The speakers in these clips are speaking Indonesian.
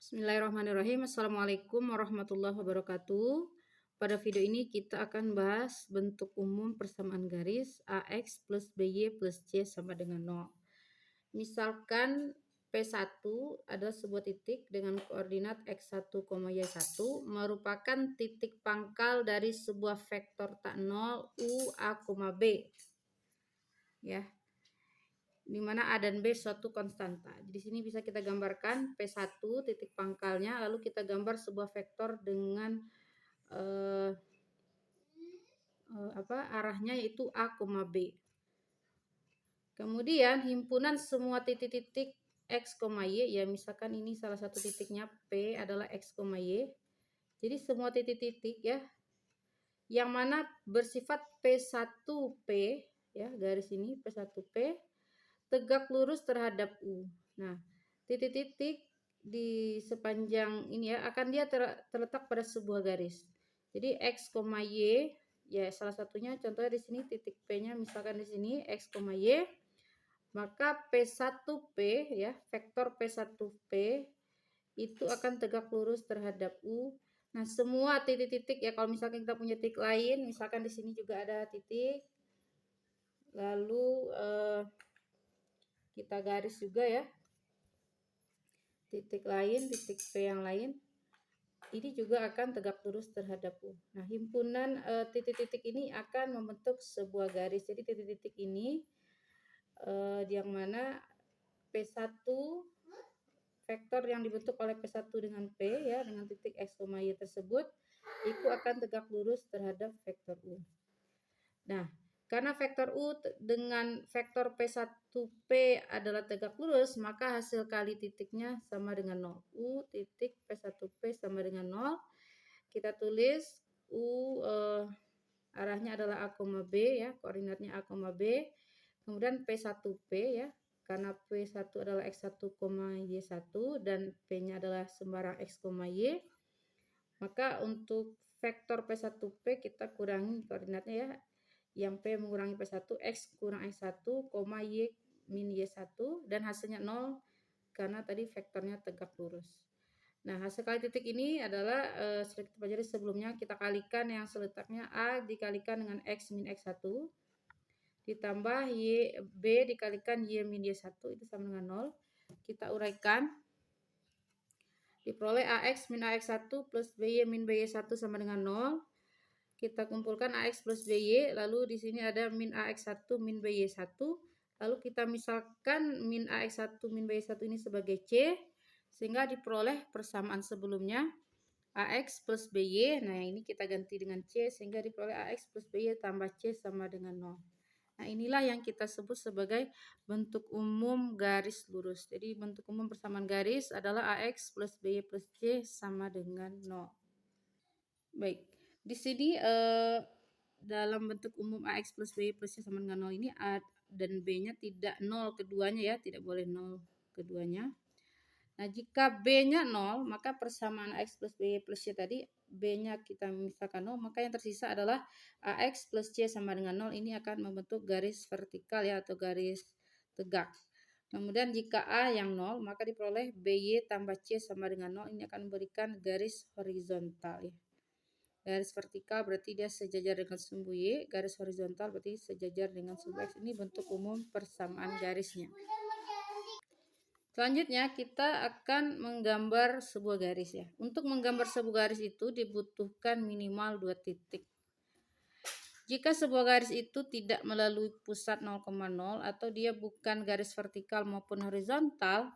Bismillahirrahmanirrahim. Assalamualaikum warahmatullahi wabarakatuh. Pada video ini kita akan bahas bentuk umum persamaan garis AX plus BY plus C sama dengan 0. Misalkan P1 adalah sebuah titik dengan koordinat X1, Y1 merupakan titik pangkal dari sebuah vektor tak nol U, A, B. Ya, di mana A dan B suatu konstanta. Di sini bisa kita gambarkan P1 titik pangkalnya, lalu kita gambar sebuah vektor dengan arahnya yaitu A, B. Kemudian himpunan semua titik-titik X, Y, ya misalkan ini salah satu titiknya P adalah X, Y. Jadi semua titik-titik ya yang mana bersifat P1P ya, garis ini P1P tegak lurus terhadap U. Nah, titik-titik di sepanjang ini ya akan dia terletak pada sebuah garis. Jadi X, Y ya salah satunya contohnya di sini titik P-nya misalkan di sini X, Y. Maka P1P ya, vektor P1P itu akan tegak lurus terhadap U. Nah, semua titik-titik ya kalau misalkan kita punya titik lain, misalkan di sini juga ada titik. Lalu kita garis juga ya titik lain, titik P yang lain, ini juga akan tegak lurus terhadap U. Nah, himpunan titik-titik ini akan membentuk sebuah garis. Jadi titik-titik ini yang mana P1 vektor yang dibentuk oleh P1 dengan P ya dengan titik X, Y tersebut itu akan tegak lurus terhadap vektor U. Nah, karena vektor U dengan vektor P1P adalah tegak lurus, maka hasil kali titiknya sama dengan 0. U titik P1P sama dengan 0. Kita tulis U arahnya adalah A, B ya, koordinatnya A, B. Kemudian P1P ya, karena P1 adalah X1, Y1 dan P-nya adalah sembarang X, Y. Maka untuk vektor P1P kita kurangi koordinatnya ya. Yang P mengurangi P1, X kurang X1, Y min Y1 dan hasilnya 0 karena tadi vektornya tegak lurus. Nah, hasil kali titik ini adalah sudah kita pelajari sebelumnya, kita kalikan yang seletaknya A dikalikan dengan X min X1 ditambah Y B dikalikan Y min Y1 itu sama dengan 0. Kita uraikan. Diperoleh AX min AX1 plus BY min BY1 sama dengan 0. Kita kumpulkan AX plus BY, lalu di sini ada min AX1 min BY1. Lalu kita misalkan min AX1 min BY1 ini sebagai C, sehingga diperoleh persamaan sebelumnya AX plus BY. Nah, ini kita ganti dengan C sehingga diperoleh AX plus BY tambah C sama dengan 0. Nah, inilah yang kita sebut sebagai bentuk umum garis lurus. Jadi bentuk umum persamaan garis adalah AX plus BY plus C sama dengan 0. Baik, di sini dalam bentuk umum AX plus BY plus C sama dengan 0 ini A dan B-nya tidak 0 keduanya ya, tidak boleh 0 keduanya. Nah, jika B-nya 0, maka persamaan AX plus BY plus C tadi B-nya kita misalkan 0, maka yang tersisa adalah AX plus C sama dengan 0. Ini akan membentuk garis vertikal ya atau garis tegak. Kemudian jika A yang 0, maka diperoleh BY tambah C sama dengan 0. Ini akan memberikan garis horizontal ya. Garis vertikal berarti dia sejajar dengan sumbu Y, garis horizontal berarti sejajar dengan sumbu X. Ini bentuk umum persamaan garisnya. Selanjutnya kita akan menggambar sebuah garis ya. Untuk menggambar sebuah garis itu dibutuhkan minimal 2 titik. Jika sebuah garis itu tidak melalui pusat 0,0 atau dia bukan garis vertikal maupun horizontal,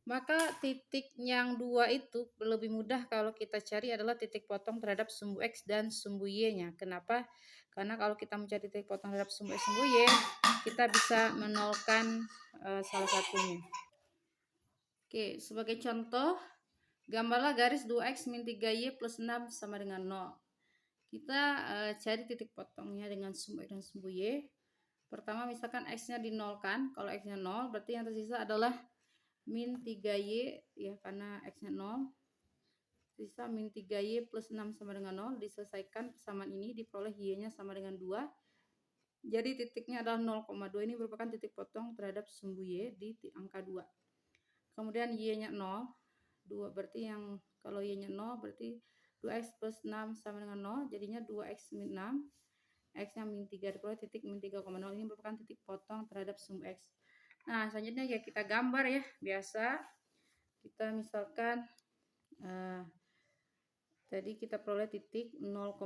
maka titik yang 2 itu lebih mudah kalau kita cari adalah titik potong terhadap sumbu X dan sumbu Y-nya. Kenapa? Karena kalau kita mencari titik potong terhadap sumbu X sumbu Y, kita bisa menolkan salah satunya. Oke, sebagai contoh, gambarlah garis 2X min 3Y plus 6 sama dengan 0. Kita cari titik potongnya dengan sumbu X dan sumbu Y. Pertama misalkan X-nya dinolkan. Kalau X-nya 0, berarti yang tersisa adalah min 3Y ya karena X-nya 0. Sisa min 3Y plus 6 sama dengan 0. Diselesaikan persamaan ini diperoleh Y-nya sama dengan 2. Jadi titiknya adalah 0,2. Ini merupakan titik potong terhadap sumbu Y di angka 2. Kemudian Y-nya 0. 2 berarti yang kalau y-nya 0 berarti 2x plus 6 sama dengan 0, jadinya 2x min 6, x-nya min 3 diperoleh titik min 3,0. Ini merupakan titik potong terhadap sum x. Nah, selanjutnya ya kita gambar ya, biasa. Kita misalkan tadi kita peroleh titik 0,2,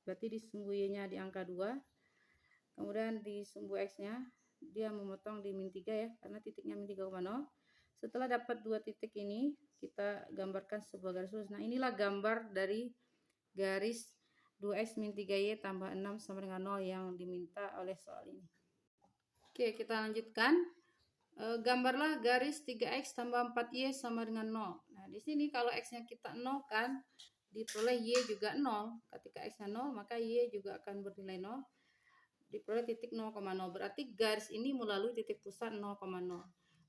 berarti di sumbu y-nya di angka 2. Kemudian di sumbu x-nya dia memotong di min 3 ya, karena titiknya min 3,0. Setelah dapat dua titik ini, kita gambarkan sebuah garis lurus. Nah, inilah gambar dari garis 2x min 3y tambah 6 sama dengan 0 yang diminta oleh soal ini. Oke, kita lanjutkan. Gambarlah garis 3x tambah 4y sama dengan 0. Nah, di sini kalau x-nya kita 0 kan, diperoleh y juga 0. Ketika x-nya 0, maka y juga akan bernilai 0. Diperoleh titik 0,0. Berarti garis ini melalui titik pusat 0,0.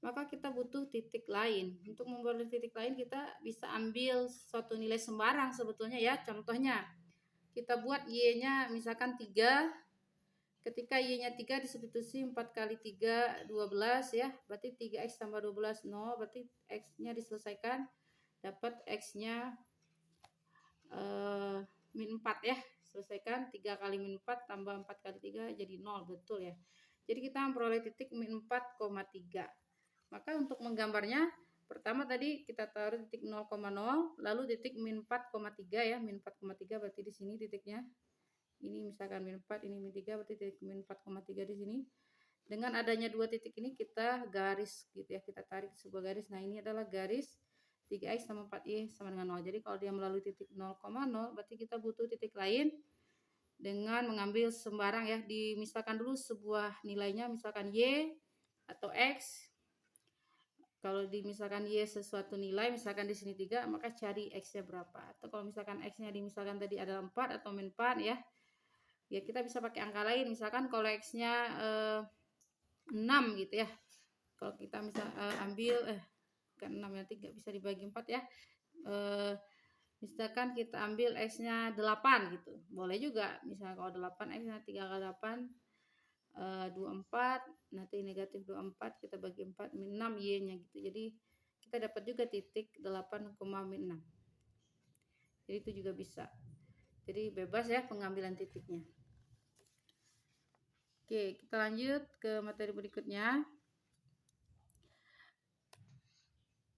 Maka kita butuh titik lain. Untuk memperoleh titik lain kita bisa ambil suatu nilai sembarang sebetulnya ya. Contohnya kita buat y-nya misalkan 3. Ketika y-nya 3 disubstitusi 4 kali 3 12 ya. Berarti 3x tambah 12 0. Berarti x-nya diselesaikan dapat x-nya min 4 ya. Selesaikan 3 kali min 4 tambah 4 kali 3 jadi 0, betul ya. Jadi kita memperoleh titik min 4,3. Maka untuk menggambarnya, pertama tadi kita taruh titik 0,0, lalu titik min 4,3 ya, min 4,3 berarti di sini titiknya. Ini misalkan min 4, ini min 3, berarti titik min 4,3 di sini. Dengan adanya dua titik ini kita garis gitu ya, kita tarik sebuah garis. Nah, ini adalah garis 3x sama 4y sama dengan 0. Jadi kalau dia melalui titik 0,0, berarti kita butuh titik lain dengan mengambil sembarang ya. Misalkan dulu sebuah nilainya, misalkan y atau x. Kalau misalkan y sesuatu nilai, misalkan di sini 3, maka cari x-nya berapa. Atau kalau misalkan x-nya misalkan tadi ada 4 atau min 4 ya. Ya kita bisa pakai angka lain. Misalkan kalau x-nya 6 gitu ya. Kalau kita misal ambil kan 6 ya, 3 bisa dibagi 4 ya. Misalkan kita ambil x-nya 8 gitu. Boleh juga. Misalkan kalau 8 x-nya 3 kali 8 24, nanti negatif 24 kita bagi 4 min 6 y-nya gitu. Jadi kita dapat juga titik 8, min 6. Jadi itu juga bisa. Jadi bebas ya pengambilan titiknya. Oke, kita lanjut ke materi berikutnya.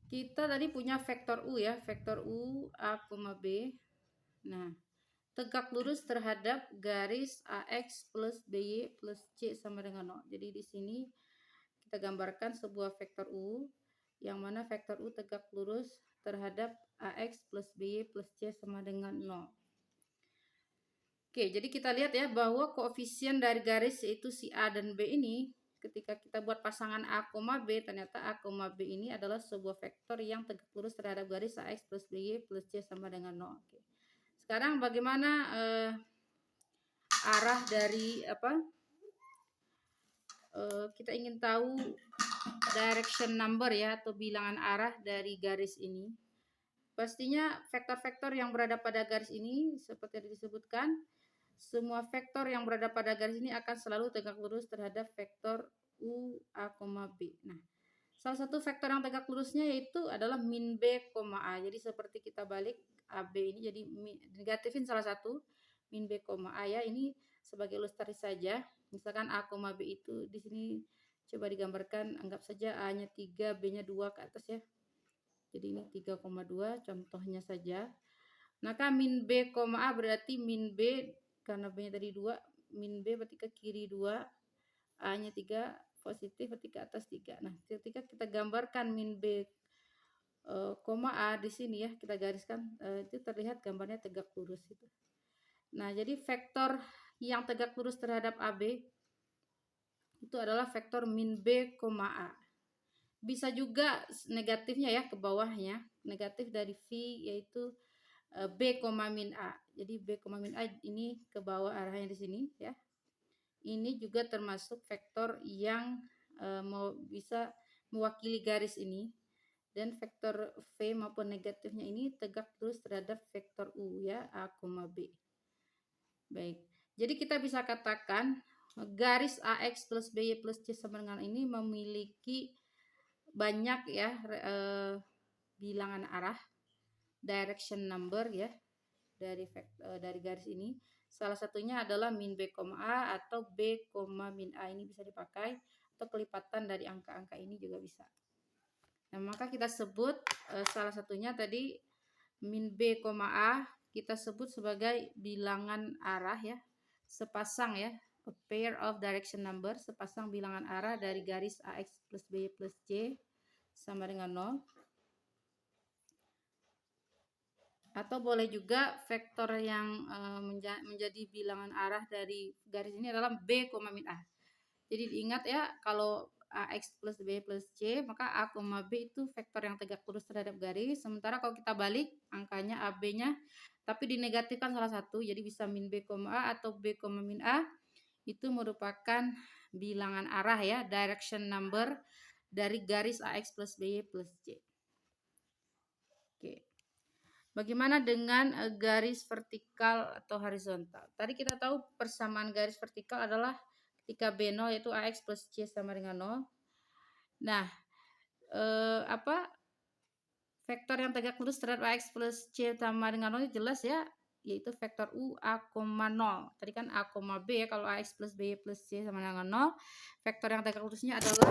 Kita tadi punya vektor U ya, vektor U A, B. Nah, tegak lurus terhadap garis AX plus BY plus C sama dengan 0. Jadi di sini kita gambarkan sebuah vektor U, yang mana vektor U tegak lurus terhadap AX plus BY plus C sama dengan 0. Oke, jadi kita lihat ya bahwa koefisien dari garis yaitu si A dan B ini, ketika kita buat pasangan A, B, ternyata A, B ini adalah sebuah vektor yang tegak lurus terhadap garis AX plus BY plus C sama dengan 0. Oke. Sekarang bagaimana arah dari kita ingin tahu direction number ya, atau bilangan arah dari garis ini. Pastinya vektor-vektor yang berada pada garis ini seperti yang disebutkan, semua vektor yang berada pada garis ini akan selalu tegak lurus terhadap vektor U A, B. Nah, salah satu vektor yang tegak lurusnya yaitu adalah min B, A. Jadi seperti kita balik AB ini jadi negatifin salah satu min B, A ya. Ini sebagai ilustrasi saja. Misalkan A, B itu di sini coba digambarkan, anggap saja A-nya 3, B-nya 2 ke atas ya. Jadi ini 3,2 contohnya saja. Maka min B, A berarti min B karena B-nya tadi 2, min B berarti ke kiri 2, A-nya 3 positif berarti ke atas 3. Nah, ketika kita gambarkan min B, A di sini ya, kita gariskan, itu terlihat gambarnya tegak lurus itu. Nah, jadi vektor yang tegak lurus terhadap AB itu adalah vektor min B, A. Bisa juga negatifnya ya ke bawahnya, negatif dari V yaitu B, min A. Jadi B, min A ini ke bawah arahnya di sini ya. Ini juga termasuk vektor yang bisa mewakili garis ini. Dan vektor V maupun negatifnya ini tegak lurus terhadap vektor U ya, A, B. Baik. Jadi kita bisa katakan garis AX plus BY plus C sama dengan ini memiliki banyak ya bilangan arah, direction number ya, dari garis ini. Salah satunya adalah min B, A atau B, min A, ini bisa dipakai, atau kelipatan dari angka-angka ini juga bisa. Nah, maka kita sebut salah satunya tadi min B, A kita sebut sebagai bilangan arah ya, sepasang ya, a pair of direction number, sepasang bilangan arah dari garis AX plus B plus C sama dengan 0. Atau boleh juga vektor yang menjadi bilangan arah dari garis ini adalah B, min A. Jadi diingat ya, kalau AX plus B plus C, maka A, B itu vektor yang tegak lurus terhadap garis. Sementara kalau kita balik angkanya AB-nya, tapi dinegatifkan salah satu, jadi bisa min B, A atau B, min A, itu merupakan bilangan arah ya, direction number dari garis AX plus B plus C. Oke. Bagaimana dengan garis vertikal atau horizontal? Tadi kita tahu persamaan garis vertikal adalah ketika B0 yaitu AX plus C sama dengan 0. Nah, vektor yang tegak lurus terhadap AX plus C sama dengan 0 jelas ya, yaitu vektor U A, 0. Tadi kan A, B ya, kalau AX plus B plus C sama dengan 0. Vektor yang tegak lurusnya adalah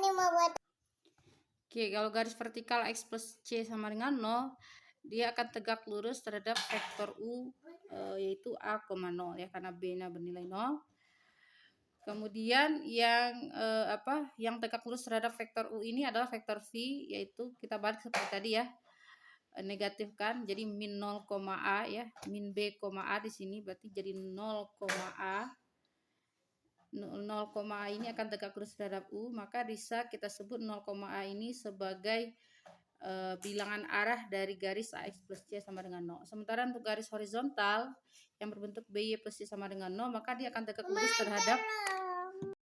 ini mau buat. Oke, kalau garis vertikal X plus C sama dengan 0, dia akan tegak lurus terhadap vektor U, yaitu A, 0 ya, karena B-nya bernilai 0. Kemudian yang tegak lurus terhadap vektor U ini adalah vektor V, yaitu kita balik seperti tadi ya, negatifkan, jadi min 0, A ya, min B, A di sini berarti jadi 0, A. 0, A ini akan tegak lurus terhadap U, maka bisa kita sebut 0, A ini sebagai bilangan arah dari garis AX plus C sama dengan 0. Sementara untuk garis horizontal yang berbentuk BY plus C sama dengan 0, maka dia akan tegak lurus terhadap